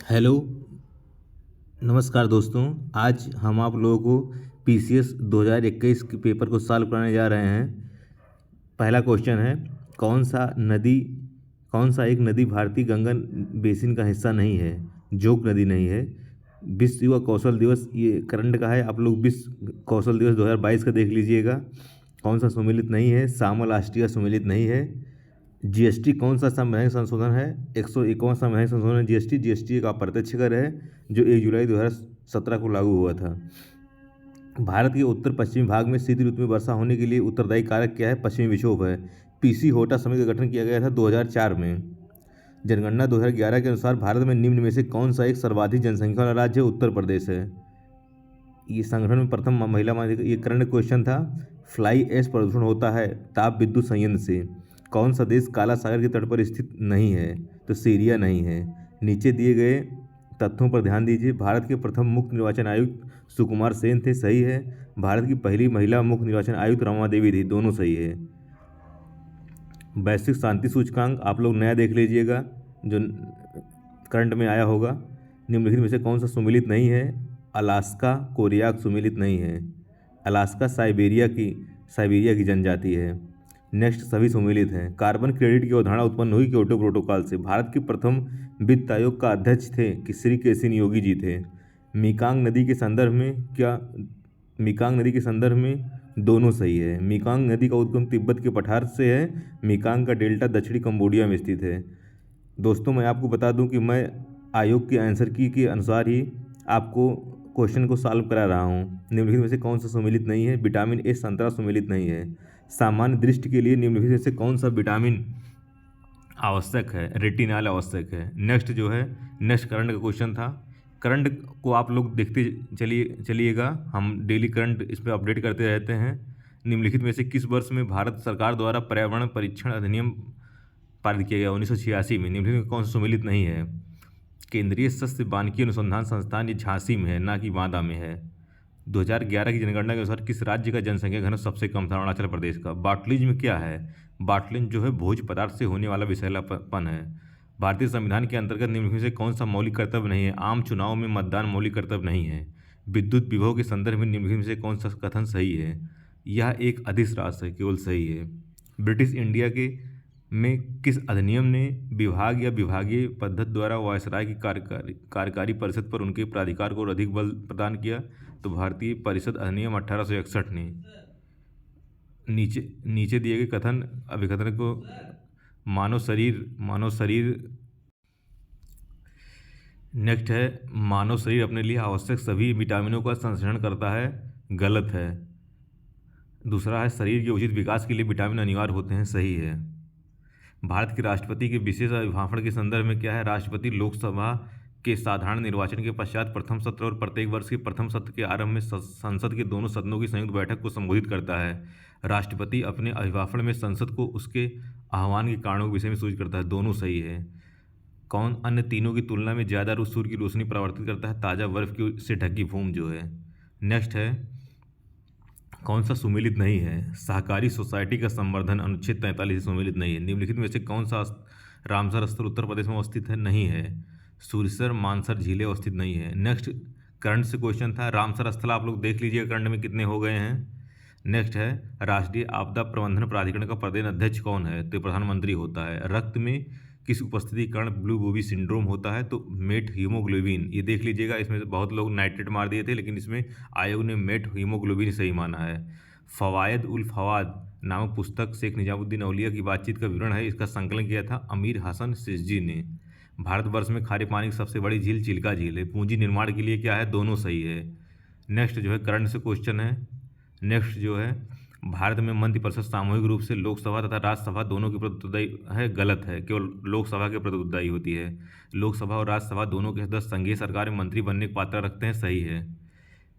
Hello, नमस्कार दोस्तों। आज हम आप लोगों को पीसीएस 2021 के पेपर को सॉल्व कराने जा रहे हैं। पहला क्वेश्चन है, कौन सा नदी कौन सा एक नदी भारतीय गंगा बेसिन का हिस्सा नहीं है? जोक नदी नहीं है। विश्व युवा कौशल दिवस ये करंट का है, आप लोग विश्व कौशल दिवस 2022 का देख लीजिएगा। कौन सा सम्मिलित नहीं है? सामल राष्ट्रीय सम्मिलित नहीं है। जीएसटी कौन सा संवैधानिक संशोधन है? 101वां संवैधानिक संशोधन है जीएसटी एक अप्रत्यक्ष कर है जो 1 जुलाई 2017 को लागू हुआ था। भारत के उत्तर पश्चिमी भाग में शीत ऋतु में वर्षा होने के लिए उत्तरदायी कारक क्या है? पश्चिमी विक्षोभ है। पीसी होटा समिति का गठन किया गया था 2004 में। जनगणना 2011 के अनुसार भारत में निम्न में से कौन सा एक सर्वाधिक जनसंख्या वाला राज्य है? उत्तर प्रदेश है। ये संगठन में प्रथम महिला ये करंट क्वेश्चन था। फ्लाई ऐश प्रदूषण होता है ताप विद्युत संयंत्र से। कौन सा देश काला सागर के तट पर स्थित नहीं है? तो सीरिया नहीं है। नीचे दिए गए तथ्यों पर ध्यान दीजिए। भारत के प्रथम मुख्य निर्वाचन आयुक्त सुकुमार सेन थे, सही है। भारत की पहली महिला मुख्य निर्वाचन आयुक्त रमा देवी थी, दोनों सही है। वैश्विक शांति सूचकांक आप लोग नया देख लीजिएगा जो करंट में आया होगा। निम्नलिखित में से कौन सा सुमेलित नहीं है? अलास्का कोरियाक सुमेलित नहीं है। अलास्का साइबेरिया की जनजाति है। नेक्स्ट सभी सुमेलित हैं। कार्बन क्रेडिट की अवधारणा उत्पन्न हुई क्योटो प्रोटोकॉल से। भारत के प्रथम वित्त आयोग का अध्यक्ष थे कि श्री केसिन योगी जी थे। मीकांग नदी के संदर्भ में दोनों सही है। मीकांग नदी का उद्गम तिब्बत के पठार से है। मीकांग का डेल्टा दक्षिणी कंबोडिया में स्थित है। दोस्तों, मैं आपको बता दूं कि मैं आयोग के आंसर की के अनुसार ही आपको क्वेश्चन को सॉल्व करा रहा हूं। निम्नलिखित में से कौन सा सुमेलित नहीं है? विटामिन ए संतरा सुमेलित नहीं है। सामान्य दृष्टि के लिए निम्नलिखित में से कौन सा विटामिन आवश्यक है? रेटिनॉल आवश्यक है। नेक्स्ट करंट का क्वेश्चन था। करंट को आप लोग देखते चलिएगा, हम डेली करंट इस पर अपडेट करते रहते हैं। निम्नलिखित में से किस वर्ष में भारत सरकार द्वारा पर्यावरण परीक्षण अधिनियम पारित किया गया? 1986 में। निम्नलिखित में कौन सा सम्मिलित नहीं है? केंद्रीय शस्य वानिकी अनुसंधान संस्थान ये झांसी में है, ना कि बांदा में है। 2011 की जनगणना के अनुसार किस राज्य का जनसंख्या घनत्व सबसे कम था? अरुणाचल प्रदेश का। बाटलिज में क्या है? बाटलिज जो है भोज पदार्थ से होने वाला विषैलापन है। भारतीय संविधान के अंतर्गत निम्नलिखित में से कौन सा मौलिक कर्तव्य नहीं है? आम चुनाव में मतदान मौलिक कर्तव्य नहीं है। विद्युत विभव के संदर्भ में निम्नलिखित में से कौन सा कथन सही है? यह एक अधिस राष्ट्र है, केवल सही है। ब्रिटिश इंडिया के में किस अधिनियम ने विभाग या विभागीय पद्धति द्वारा वायसराय की कार्यकारी परिषद पर उनके प्राधिकार को अधिक बल प्रदान किया? तो भारतीय परिषद अधिनियम 1861 ने। नीचे दिए गए कथन अभिकथन को मानव शरीर नेक्स्ट है, मानव शरीर अपने लिए आवश्यक सभी विटामिनों का संश्लेषण करता है, गलत है। दूसरा है, शरीर के उचित विकास के लिए विटामिन अनिवार्य होते हैं, सही है। भारत के राष्ट्रपति के विशेष अभिभाषण के संदर्भ में क्या है? राष्ट्रपति लोकसभा के साधारण निर्वाचन के पश्चात प्रथम सत्र और प्रत्येक वर्ष के प्रथम सत्र के आरंभ में संसद के दोनों सदनों की संयुक्त बैठक को संबोधित करता है। राष्ट्रपति अपने अभिभाषण में संसद को उसके आह्वान के कारणों के विषय में सूचित करता है, दोनों सही है। कौन अन्य तीनों की तुलना में ज़्यादा सूर्य की रोशनी परावर्तित करता है? ताज़ा बर्फ से ढकी भूमि जो है। नेक्स्ट है, कौन सा सुमेलित नहीं है? सहकारी सोसाइटी का संवर्धन अनुच्छेद 43 सुमेलित नहीं है। निम्नलिखित में से कौन सा रामसर स्थल उत्तर प्रदेश में अवस्थित है? नहीं है। सूरसर मानसर झीलें अवस्थित नहीं है। नेक्स्ट करंट से क्वेश्चन था, रामसर स्थल आप लोग देख लीजिए करंट में कितने हो गए हैं। नेक्स्ट है, राष्ट्रीय आपदा प्रबंधन प्राधिकरण का प्रदेश अध्यक्ष कौन है? तो प्रधानमंत्री होता है। रक्त में किस उपस्थिति के कारण ब्लू बॉबी सिंड्रोम होता है? तो मेट हीमोग्लोबिन, ये देख लीजिएगा। इसमें से बहुत लोग नाइट्रेट मार दिए थे, लेकिन इसमें आयोग ने मेट हीमोग्लोबिन सही माना है। फवायद उल फवाद नामक पुस्तक शेख निजामुद्दीन औलिया की बातचीत का विवरण है, इसका संकलन किया था अमीर हसन सिसजी ने। भारतवर्ष में खारे पानी की सबसे बड़ी झील चिल्का झील है। पूंजी निर्माण के लिए क्या है? दोनों सही है। नेक्स्ट जो है करंट से क्वेश्चन है। नेक्स्ट जो है, भारत में मंत्रिपरिषद सामूहिक रूप से लोकसभा तथा राज्यसभा दोनों की प्रतिनिधित्व है, गलत है। केवल लोकसभा की प्रतिनिधित्व होती है। लोकसभा और राज्यसभा दोनों के सदस्य संघीय सरकार में मंत्री बनने की पात्रता रखते हैं, सही है।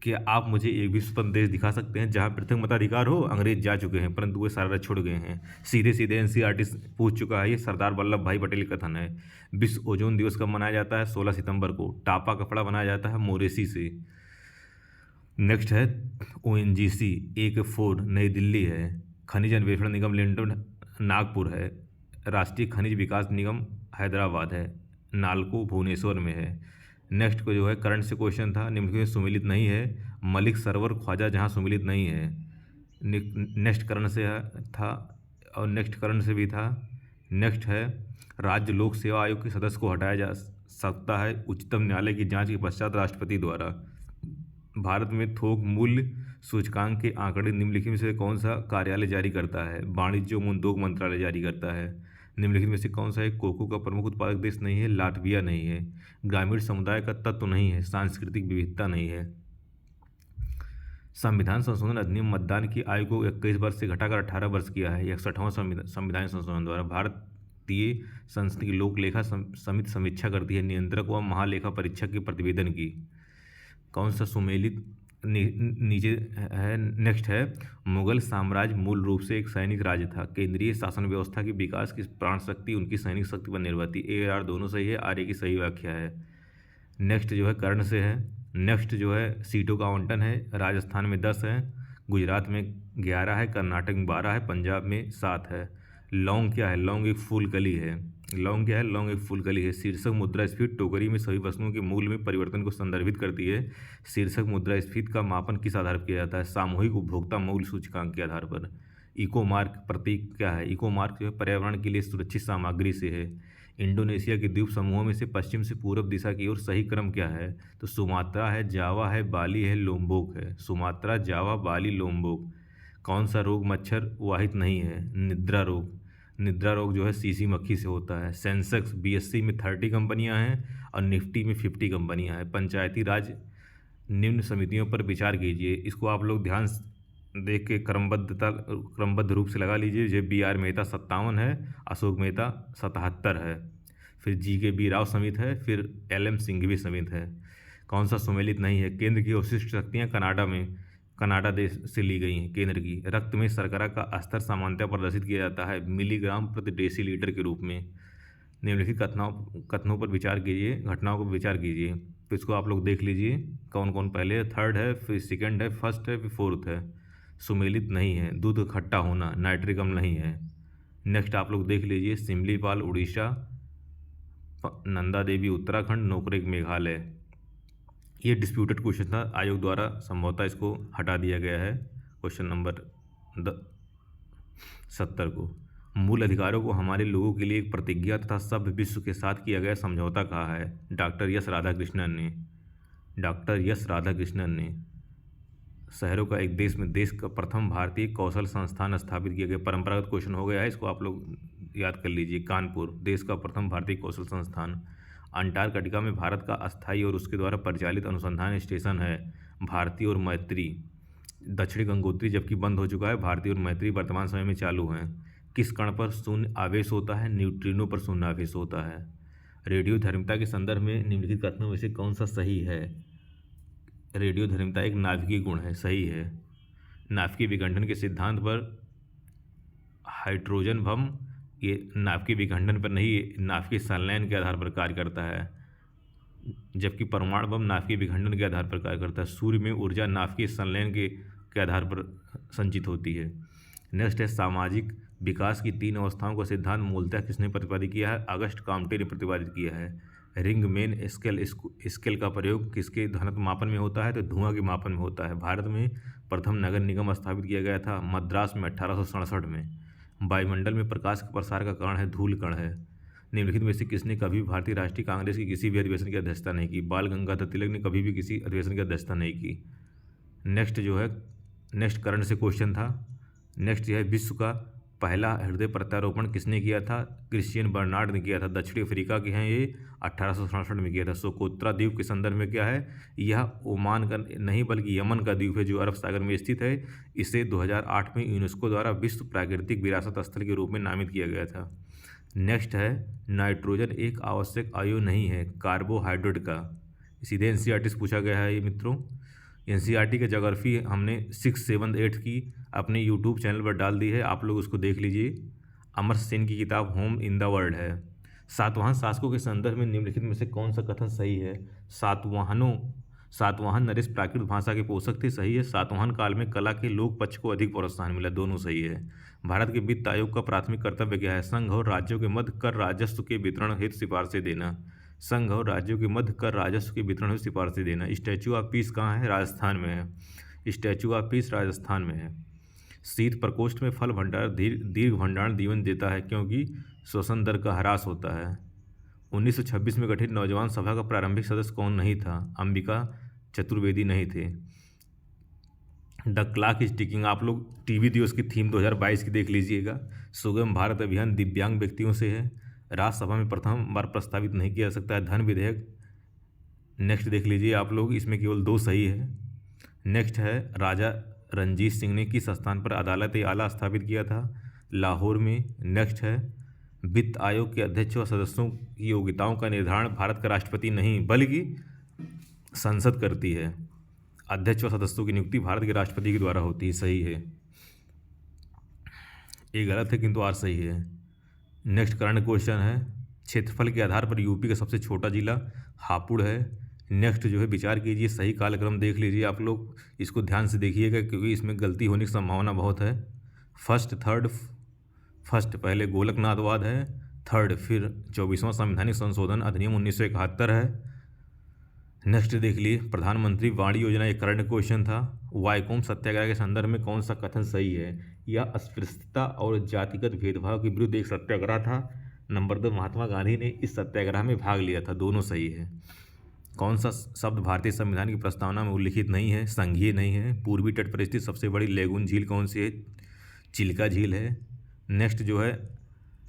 क्या आप मुझे एक भी स्वतंत्र देश दिखा सकते हैं जहां पृथक मताधिकार हो? अंग्रेज जा चुके हैं, परंतु वे सारा छोड़ गए हैं। सीधे सीधे एनसीईआरटी पूछ चुका है, ये सरदार वल्लभ भाई पटेल का कथन है। विश्व ओजोन दिवस कब मनाया जाता है? 16 सितंबर को। टापा कपड़ा बनाया जाता है मोरेसी से। नेक्स्ट है, ओएनजीसी AK4 नई दिल्ली है। खनिज अन्वेषण निगम लिमिटेड नागपुर है। राष्ट्रीय खनिज विकास निगम हैदराबाद है। नालको भुवनेश्वर में है। नेक्स्ट को जो है करंट से क्वेश्चन था, निम्नलिखित में सुमेलित नहीं है मलिक सरोवर ख्वाजा जहाँ सुमेलित नहीं है। नेक्स्ट करंट से था और नेक्स्ट करंट से भी था। नेक्स्ट है राज्य लोक सेवा आयोग के सदस्य को हटाया जा सकता है उच्चतम न्यायालय की जांच के पश्चात राष्ट्रपति द्वारा। भारत में थोक मूल्य सूचकांक के आंकड़े निम्नलिखित में से कौन सा कार्यालय जारी करता है? वाणिज्य एवं उद्योग मंत्रालय जारी करता है। निम्नलिखित में से कौन सा एक कोको का प्रमुख उत्पादक देश नहीं है? लाटविया नहीं है। ग्रामीण समुदाय का तत्व नहीं है। सांस्कृतिक विविधता नहीं है। संविधान संशोधन अधिनियम मतदान की आयु को 21 वर्ष से घटाकर 18 वर्ष किया है। 61वां संविधान संशोधन द्वारा भारतीय संसद की लोक लेखा समिति समीक्षा करती है नियंत्रक व महालेखा परीक्षक के प्रतिवेदन की। कौन सा सुमेलित नीचे है? नेक्स्ट है मुगल साम्राज्य मूल रूप से एक सैनिक राज्य था। केंद्रीय शासन व्यवस्था की विकास की प्राण शक्ति उनकी सैनिक शक्ति पर निर्भर थी। ए आर दोनों सही है, आर ए की सही व्याख्या है। नेक्स्ट जो है कर्ण से है। नेक्स्ट जो है सीटों का आवंटन है। राजस्थान में 10 है, गुजरात में 11 है, कर्नाटक में 12 है, पंजाब में 7 है। लौंग क्या है? लौंग एक फूल कली है। लौंग क्या है? लौंग एक फूल कली है। शीर्षक मुद्रास्फीति टोकरी में सभी वस्तुओं के मूल्य में परिवर्तन को संदर्भित करती है। शीर्षक मुद्रास्फीति का मापन किस आधार पर किया जाता है? सामूहिक उपभोक्ता मूल्य सूचकांक के आधार पर। इको मार्क प्रतीक क्या है? इको मार्क जो है पर्यावरण के लिए सुरक्षित सामग्री से है। इंडोनेशिया के द्वीप समूहों में से पश्चिम से पूर्व दिशा की ओर सही क्रम क्या है? तो सुमात्रा है, जावा है, बाली है, लोम्बोक है। सुमात्रा, जावा, बाली, लोम्बोक। कौन सा रोग मच्छर वाहित नहीं है? निद्रा रोग। निद्रा रोग जो है सीसी मक्खी से होता है। सेंसेक्स बीएससी में 30 कंपनियां हैं और निफ्टी में 50 कंपनियां हैं। पंचायती राज निम्न समितियों पर विचार कीजिए। इसको आप लोग ध्यान देख के क्रमबद्ध रूप से लगा लीजिए। जे बी आर मेहता 57 है, अशोक मेहता 77 है, फिर जी के बी राव समित है, फिर एल एम सिंघवी समित है। कौन सा सुमेलित नहीं है? केंद्र की अवशिष्ट शक्तियाँ कनाडा देश से ली गई हैं। केंद्र की रक्त में शर्करा का स्तर सामान्यतः प्रदर्शित किया जाता है मिलीग्राम प्रति डेसीलीटर के रूप में। निम्नलिखित कथनों पर विचार कीजिए, घटनाओं पर विचार कीजिए। तो इसको आप लोग देख लीजिए कौन कौन पहले है। थर्ड है, फिर सेकंड है, फर्स्ट है, फिर फोर्थ है। सुमेलित नहीं है। दूध खट्टा होना, नाइट्रिक अम्ल नहीं है। नेक्स्ट आप लोग देख लीजिए सिमलीपाल उड़ीसा, नंदा देवी उत्तराखंड, नोकरेक मेघालय। ये डिस्प्यूटेड क्वेश्चन था, आयोग द्वारा संभवतः इसको हटा दिया गया है। क्वेश्चन नंबर 70 को मूल अधिकारों को हमारे लोगों के लिए एक प्रतिज्ञा तथा सभ्य विश्व के साथ किया गया समझौता कहा है। डॉक्टर एस राधाकृष्णन ने। शहरों का एक देश में देश का प्रथम भारतीय कौशल संस्थान स्थापित किया गया। परंपरागत क्वेश्चन हो गया है, इसको आप लोग याद कर लीजिए। कानपुर देश का प्रथम भारतीय कौशल संस्थान। अंटार्कटिका में भारत का अस्थायी और उसके द्वारा परिचालित अनुसंधान स्टेशन है भारती और मैत्री। दक्षिणी गंगोत्री जबकि बंद हो चुका है, भारती और मैत्री वर्तमान समय में चालू हैं। किस कण पर शून्य आवेश होता है? न्यूट्रिनो पर शून्य आवेश होता है। रेडियो धर्मिता के संदर्भ में निम्नलिखित कथनों में से कौन सा सही है? रेडियो धर्मिता एक नाभिकीय गुण है, सही है। नाभिकीय विखंडन के सिद्धांत पर हाइड्रोजन बम ये नाभिकीय विखंडन पर नहीं, नाभिकीय संलयन के आधार पर कार्य करता है, जबकि परमाणु बम नाभिकीय विखंडन के आधार पर कार्य करता है। सूर्य में ऊर्जा नाभिकीय संलयन के आधार पर संचित होती है। नेक्स्ट है सामाजिक विकास की 3 अवस्थाओं का सिद्धांत मूलतः किसने प्रतिपादित किया है? अगस्ट कॉम्टे ने प्रतिपादित किया है। रिंगमेन स्केल का प्रयोग किसके घनत्व मापन में होता है? तो धुआं के मापन में होता है। भारत में प्रथम नगर निगम स्थापित किया गया था मद्रास में 1867 में। वायुमंडल में प्रकाश के प्रसार का कारण है धूल कण है। निम्नलिखित में से किसने कभी भारतीय राष्ट्रीय कांग्रेस की किसी भी अधिवेशन की अध्यक्षता नहीं की? बाल गंगाधर तिलक ने कभी भी किसी अधिवेशन की अध्यक्षता नहीं की। नेक्स्ट जो है नेक्स्ट करंट से क्वेश्चन था। नेक्स्ट यह है विश्व का पहला हृदय प्रत्यारोपण किसने किया था? क्रिश्चियन बर्नार्ड ने किया था। दक्षिणी अफ्रीका के हैं ये, 1867 में किया था। सोकोत्रा द्वीप के संदर्भ में क्या है? यह ओमान का नहीं बल्कि यमन का द्वीप है जो अरब सागर में स्थित है। इसे 2008 में यूनेस्को द्वारा विश्व प्राकृतिक विरासत स्थल के रूप में नामित किया गया था। नेक्स्ट है नाइट्रोजन एक आवश्यक अयु नहीं है कार्बोहाइड्रेट का। सीधे एनसीईआरटी से पूछा गया है ये मित्रों। एनसीईआरटी के ज्योग्राफी हमने 6, 7, 8 की अपने यूट्यूब चैनल पर डाल दी है, आप लोग उसको देख लीजिए। अमर सेन की किताब होम इन द वर्ल्ड है। सातवाहन शासकों के संदर्भ में निम्नलिखित में से कौन सा कथन सही है? सातवाहन नरेश प्राकृत भाषा के पोषक थे, सही है। सातवाहन काल में कला के लोक पक्ष को अधिक प्रोत्साहन मिला, दोनों सही है। भारत के वित्त आयोग का प्राथमिक कर्तव्य क्या है? संघ और राज्यों के मध्य कर राजस्व के वितरण हेतु सिफारिशें देना। संघ और राज्यों के मध्य कर राजस्व के वितरण में सिफारिशें देना। स्टैचू ऑफ पीस कहाँ है? राजस्थान में है। स्टैचू ऑफ पीस राजस्थान में है। शीत प्रकोष्ठ में फल भंडार दीर्घ भंडारण जीवन देता है क्योंकि श्वसन दर का ह्रास होता है। 1926 में गठित नौजवान सभा का प्रारंभिक सदस्य कौन नहीं था? अंबिका चतुर्वेदी नहीं थे। द क्लॉक इज टिकिंग, आप लोग टीबी दिवस की थीम 2022 की देख लीजिएगा। सुगम भारत अभियान दिव्यांग व्यक्तियों से है। राज्यसभा में प्रथम बार प्रस्तावित नहीं किया जा सकता है धन विधेयक। नेक्स्ट देख लीजिए आप लोग, इसमें केवल 2 सही है। नेक्स्ट है राजा रणजीत सिंह ने किस स्थान पर अदालत आला स्थापित किया था? लाहौर में। नेक्स्ट है वित्त आयोग के अध्यक्ष व सदस्यों की योग्यताओं का निर्धारण भारत का राष्ट्रपति नहीं बल्कि संसद करती है। अध्यक्ष व सदस्यों की नियुक्ति भारत के राष्ट्रपति के द्वारा होती है। सही है, ये गलत है किंतु आर सही है। नेक्स्ट करंट क्वेश्चन है, क्षेत्रफल के आधार पर यूपी का सबसे छोटा जिला हापुड़ है। नेक्स्ट जो है विचार कीजिए, सही कालक्रम देख लीजिए आप लोग, इसको ध्यान से देखिएगा क्योंकि इसमें गलती होने की संभावना बहुत है। फर्स्ट पहले गोलकनाथवाद है, थर्ड फिर 24वां संवैधानिक संशोधन अधिनियम 1971 है। नेक्स्ट देख लिए प्रधानमंत्री वाणी योजना, एक करंट क्वेश्चन था। वाईकोम सत्याग्रह के संदर्भ में कौन सा कथन सही है? यह अस्पृश्यता और जातिगत भेदभाव के विरुद्ध एक सत्याग्रह था। नंबर 2 महात्मा गांधी ने इस सत्याग्रह में भाग लिया था। दोनों सही है। कौन सा शब्द भारतीय संविधान की प्रस्तावना में उल्लिखित नहीं है? संघीय नहीं है। पूर्वी तट पर स्थित सबसे बड़ी लेगून झील कौन सी है? चिल्का झील है। नेक्स्ट जो है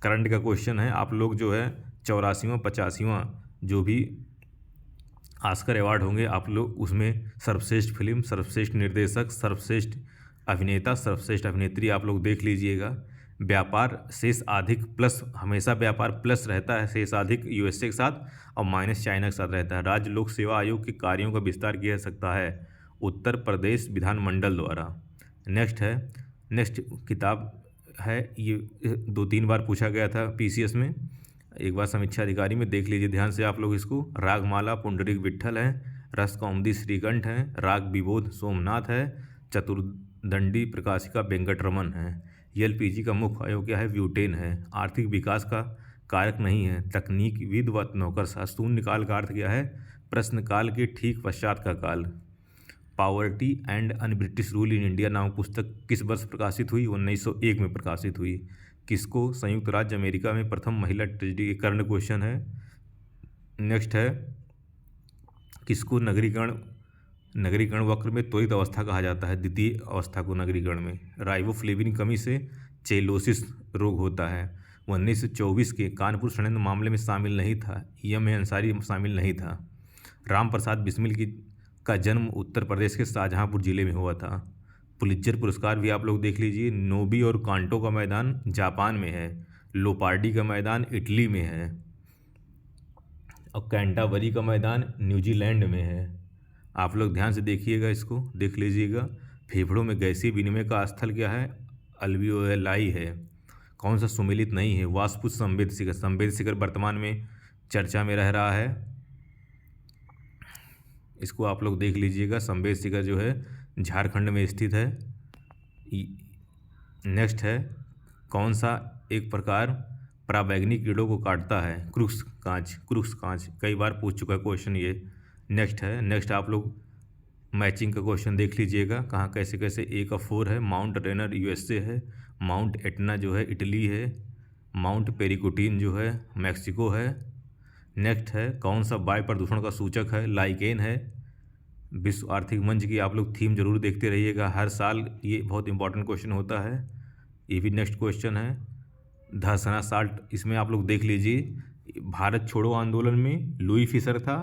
करंट का क्वेश्चन है, आप लोग जो है 84वां 85वां जो भी ऑस्कर अवार्ड होंगे आप लोग उसमें सर्वश्रेष्ठ फिल्म, सर्वश्रेष्ठ निर्देशक, सर्वश्रेष्ठ अभिनेता, सर्वश्रेष्ठ अभिनेत्री आप लोग देख लीजिएगा। व्यापार शेष अधिक प्लस, हमेशा व्यापार प्लस रहता है, शेष अधिक यूएसए के साथ और माइनस चाइना के साथ रहता है। राज्य लोक सेवा आयोग के कार्यों का विस्तार किया जा सकता है उत्तर प्रदेश विधानमंडल द्वारा। नेक्स्ट किताब है, ये 2-3 बार पूछा गया था पीसीएस में, एक बार समीक्षा अधिकारी में देख लीजिए ध्यान से आप लोग इसको। रागमाला पुंडरीक विट्ठल है, रसकौमुदी श्रीकंठ है, राग विबोध सोमनाथ है, चतुर्दंडी प्रकाशिका वेंकटरमन है। एलपीजी का मुख्य अवयव क्या है? ब्यूटेन है। आर्थिक विकास का कारक नहीं है तकनीकविद व नौकरशाह। शून्यकाल का अर्थ क्या है? प्रश्नकाल के ठीक पश्चात का काल। Poverty and un British rule in India नामक पुस्तक किस वर्ष प्रकाशित हुई? 1901 में प्रकाशित हुई। किसको संयुक्त राज्य अमेरिका में प्रथम महिला ट्रेजरी, करंट क्वेश्चन है। नेक्स्ट है किसको नगरीकरण वक्र में त्वरित अवस्था कहा जाता है? द्वितीय अवस्था को नगरीकरण में। राइबोफ्लेविन की कमी से चेलोसिस रोग होता है। 1924 के कानपुर षड्यंत्र मामले में शामिल नहीं था, EM अंसारी शामिल नहीं था। राम प्रसाद बिस्मिल का जन्म उत्तर प्रदेश के शाहजहांपुर जिले में हुआ था। पुलित्जर पुरस्कार भी आप लोग देख लीजिए। नोबी और कांटो का मैदान जापान में है, लोपार्डी का मैदान इटली में है और कैंटाबरी का मैदान न्यूजीलैंड में है। आप लोग ध्यान से देखिएगा, इसको देख लीजिएगा। फेफड़ों में गैसीय विनिमय का स्थल क्या है? अल्वियोलाई है। कौन सा सुमेलित नहीं है? वाष्पुष्प संवेद शिखर। संवेद शिखर वर्तमान में चर्चा में रह रहा है, इसको आप लोग देख लीजिएगा। संवेद शिखर जो है झारखंड में स्थित है। नेक्स्ट है कौन सा एक प्रकार पराबैंगनी कीड़ों को काटता है? क्रुक्स कांच। कई बार पूछ चुका है क्वेश्चन ये। नेक्स्ट आप लोग मैचिंग का क्वेश्चन देख लीजिएगा कहाँ कैसे कैसे। A का 4 है, माउंट रेनर USA है, माउंट एटना जो है इटली है, माउंट पेरिकुटिन जो है मैक्सिको है। नेक्स्ट है कौन सा वायु प्रदूषण का सूचक है? लाइकेन है। विश्व आर्थिक मंच की आप लोग थीम जरूर देखते रहिएगा, हर साल ये बहुत इंपॉर्टेंट क्वेश्चन होता है। ये भी नेक्स्ट क्वेश्चन है। धसना साल्ट, इसमें आप लोग देख लीजिए भारत छोड़ो आंदोलन में लुई फिशर था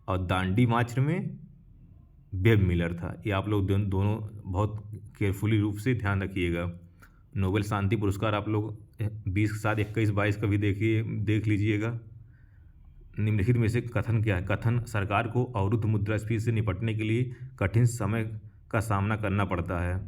और दांडी मार्च में वेब मिलर था। ये आप लोग दोनों बहुत केयरफुली रूप से ध्यान रखिएगा। नोबेल शांति पुरस्कार आप लोग 20 के साथ 21-22 का भी देख लीजिएगा। निम्नलिखित में से कथन क्या है? कथन सरकार को अवरुद्ध मुद्रास्फीति से निपटने के लिए कठिन समय का सामना करना पड़ता है।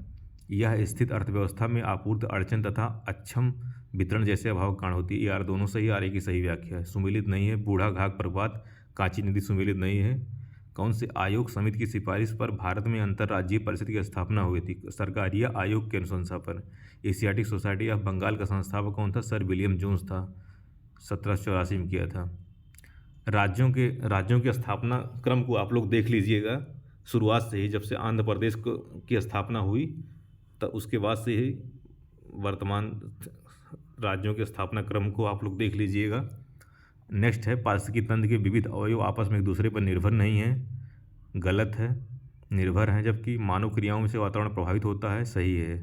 यह स्थित अर्थव्यवस्था में आपूर्ति अड़चन तथा अक्षम वितरण जैसे अभाव के कारण होती है। यार दोनों सही, आर की सही व्याख्या है। सुमेलित नहीं है। बूढ़ा घाघ प्रपात, कांची नदी सुमेलित नहीं है। कौन से आयोग समिति की सिफारिश पर भारत में अंतर्राज्यीय परिषद की स्थापना हुई थी? सरकारीय आयोग की अनुशंसा पर। एशियाटिक सोसाइटी ऑफ बंगाल का संस्थापक कौन था? सर विलियम जोन्स था, 1784 में किया था। राज्यों के स्थापना क्रम को आप लोग देख लीजिएगा। शुरुआत से ही, जब से आंध्र प्रदेश की स्थापना हुई, तो उसके बाद से ही वर्तमान राज्यों के स्थापना क्रम को आप लोग देख लीजिएगा। नेक्स्ट है, पारिस्थितिकी तंत्र के विविध अवयव आपस में एक दूसरे पर निर्भर नहीं है, गलत है। निर्भर हैं, जबकि मानव क्रियाओं से वातावरण प्रभावित होता है, सही है।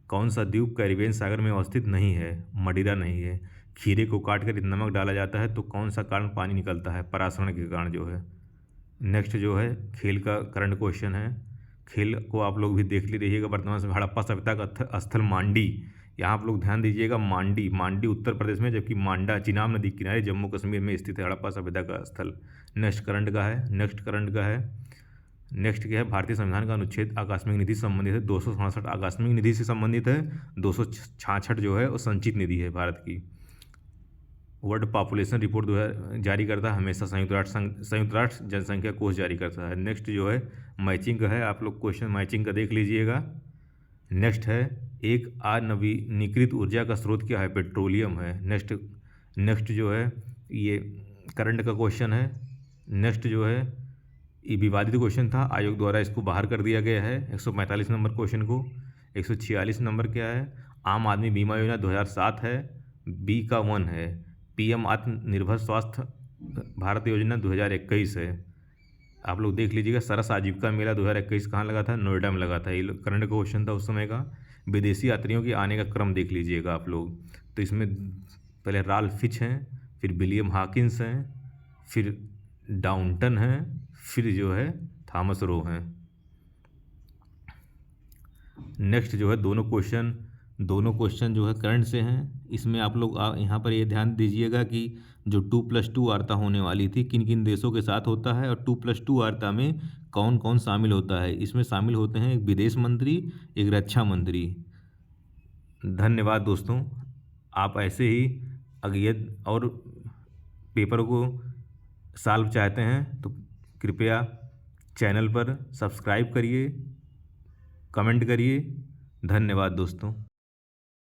कौन सा द्वीप कैरिबियन सागर में अवस्थित नहीं है? मदिरा नहीं है। खीरे को काट कर नमक डाला जाता है तो कौन सा कारण पानी निकलता है? परासरण के कारण जो है। नेक्स्ट जो है, खेल का करंट क्वेश्चन है। खेल को आप लोग भी देख ले रहिएगा। वर्तमान में हड़प्पा सभ्यता का स्थल मांडी, यहाँ आप लोग ध्यान दीजिएगा। मांडी उत्तर प्रदेश में, जबकि मांडा चिनाब नदी किनारे जम्मू कश्मीर में स्थित है हड़प्पा सभ्यता का स्थल। नेक्स्ट करंट का है। नेक्स्ट क्या है, भारतीय संविधान का अनुच्छेद आकस्मिक निधि से संबंधित है। 267 आकस्मिक निधि से संबंधित है। 266 जो है वो संचित निधि है भारत की। वर्ल्ड पॉपुलेशन रिपोर्ट जारी करता है हमेशा संयुक्त राष्ट्र जनसंख्या कोष जारी करता है। नेक्स्ट जो है मैचिंग का है, आप लोग क्वेश्चन मैचिंग का देख लीजिएगा। नेक्स्ट है, एक नवीनीकृत ऊर्जा का स्रोत क्या है? पेट्रोलियम है। नेक्स्ट जो है ये करंट का क्वेश्चन है। नेक्स्ट जो है ये विवादित क्वेश्चन था, आयोग द्वारा इसको बाहर कर दिया गया है 145 नंबर क्वेश्चन को। 146 नंबर क्या है? आम आदमी बीमा योजना 2007 है, बी का 1 है। पीएम आत्मनिर्भर स्वास्थ्य भारत योजना 2021 है। आप लोग देख लीजिएगा। सरस आजीविका मेला 2021 कहाँ लगा था? नोएडा में लगा था। ये करंट का क्वेश्चन था उस समय का। विदेशी यात्रियों के आने का क्रम देख लीजिएगा आप लोग। तो इसमें पहले राल्फ फिच हैं, फिर विलियम हॉकिंस हैं, फिर डाउंटन हैं, फिर जो है थॉमस रो हैं। नेक्स्ट जो है दोनों क्वेश्चन जो है करंट से हैं। इसमें आप लोग यहाँ पर ये ध्यान दीजिएगा कि जो 2+2 वार्ता होने वाली थी किन किन देशों के साथ होता है, और 2+2 वार्ता में कौन कौन शामिल होता है। इसमें शामिल होते हैं एक विदेश मंत्री, एक रक्षा मंत्री। धन्यवाद दोस्तों। आप ऐसे ही अगर और पेपर को सॉल्व चाहते हैं तो कृपया चैनल पर सब्सक्राइब करिए, कमेंट करिए। धन्यवाद दोस्तों।